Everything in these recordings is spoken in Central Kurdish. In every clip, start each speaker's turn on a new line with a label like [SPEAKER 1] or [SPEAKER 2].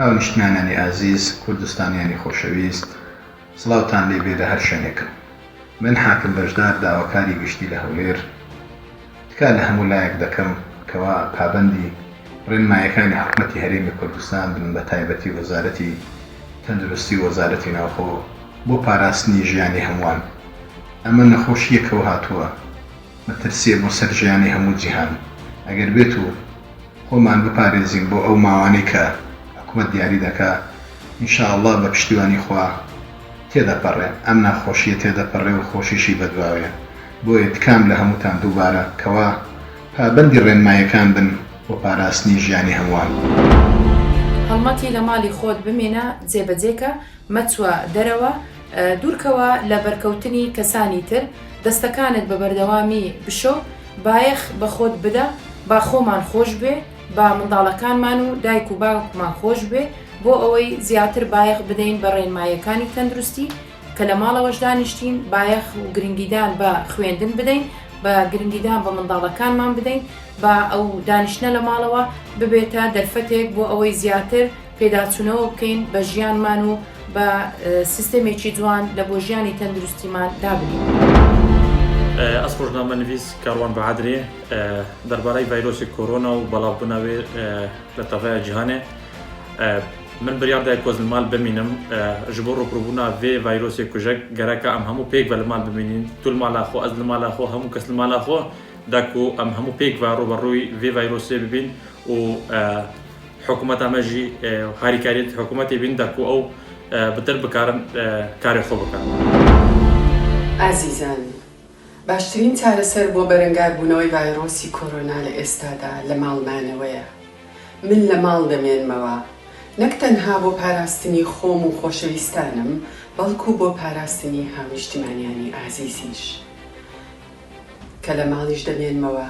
[SPEAKER 1] هاونیشتمانانی ئازیز کوردستانیانی خۆشەویست سڵاوتان لێبێ لە هەر شوێنێکم. من حاکم بەشدار داواکاری گشتی لە هەولێر تکا لە هەموو لایەک دەکەم کەوا پابەندی ڕێنمایەکانی حکوومەتی هەرێمی کوردستان بن بە تایبەتی وەزارەتی تەندروستی و وەزارەتی ناوخۆ بۆ پاراستنی ژیانی هەمووان. ئەمە نەخۆشیەکەوە هاتووە مەترسیە بۆ سەر ژیانی هەموو جیهان. ئەگەر بێت و خۆمان بپارێزین بۆ ئەو ماوانەی کە حکوومەت دیاری دەکا، ئینشاءڵڵا بە پشتیوانی خوا تێدەپەڕێ، ئەم ناخۆشیە تێدەپەڕێ و خۆشیشی بەدواوێ. بۆیە تکام لە هەمووتان دووبارە کەوا پابەندی ڕێنمایەکان بن بۆ پاراستنی ژیانی هەمووان.
[SPEAKER 2] هەڵمەتی لە ماڵی خۆت بمێنە جێبەجێکە، مەچوە دەرەوە، دوورکەوە لە بەرکەوتنی کەسانی تر، دەستەکانت بە بەردەوامی بشۆ، بایەخ بە خۆت بدە، با خۆمان خۆش بێ، با منداڵەکانمان و دایک و باوکمان خۆش بێ، بۆ ئەوەی زیاتر بایەخ بدەین بە ڕێنمایەکانی تەندروستی کە لە ماڵەوەش دانیشتین، بایەخ و گرنگیدان بە خوێندن بدەین، بە گرنگیدان بە منداڵەکانمان بدەین، بە ئەو دانیشتنە لە ماڵەوە ببێتە دەرفەتێک بۆ ئەوەی زیاتر پێداچوونەوە بکەین بە ژیانمان و بە سیستەمێکی جوان لە بۆ ژیانی تەندروستیمان دابنین.
[SPEAKER 3] ئەس ڕۆژنامەنویس کاروان بەعادرێ دەربارەی ڤایرۆسی کۆرۆنا و بەڵاوبوونەوێ لە تەڤایە جیهانێ. من بریاردای کۆزلمال بمینم ji bo ڕوبڕبوونا vê ڤایرۆسێ کوژەک گەرەکە ئەم هەموو پێک بە لەمال ببینین، تو لەمالا خۆ، ئەس لەمالا خۆ، هەموو کەس لەمالا خۆ داکو ئەم هەموو پێک va ڕوبەڕووی vê ڤایرۆسێ ببین و حکوومەت ئەمەژی هاریکاریت حکوومەتی بین داکو ئەو بتر بکارن کاری خۆ بکەن.
[SPEAKER 4] ئازیزان، باشترین چارەسەر بۆ بەرەنگاربوونەوەی ڤایرۆسی کۆرۆنا لە ئێستادا لە ماڵمانەوەیە. من لە ماڵ دەمێنمەوە، نەک تەنها بۆ پاراستنی خۆم و خۆشەویستانم، بەڵکو بۆ پاراستنی هاونیشتمانیانی ئازیزیش. کە لە ماڵیش دەمێنمەوە،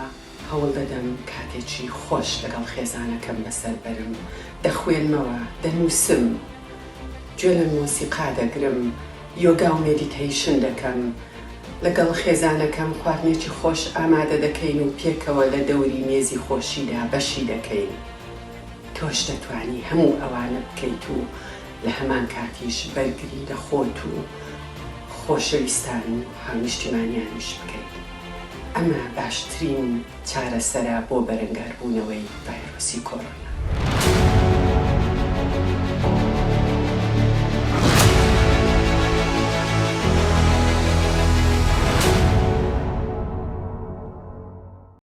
[SPEAKER 4] هەوڵ دەدەم کاتێکی خۆش لەگەڵ خێزانەکەم بەسەر بەرم، دەخوێنمەوە، دەنووسم، گوێ لە مۆسیقا دەگرم، یۆگا و مێدیتەیشن دەکەم، لەگەڵ خێزانەکەم خواردنێکی خۆش ئامادە دەکەین و پێکەوە لە دەوری مێزی خۆشیدا بەشی دەکەین. تۆش دەتوانی هەموو ئەوانە بکەیت و لە هەمان کاتیش بەرگری لە خۆت و خۆشەویستان و هاونیشتمانیانیش بکەیت. ئەمە باشترین چارەسەرە بۆ بەرەنگاربوونەوەی ڤایرۆسی کۆرۆنا.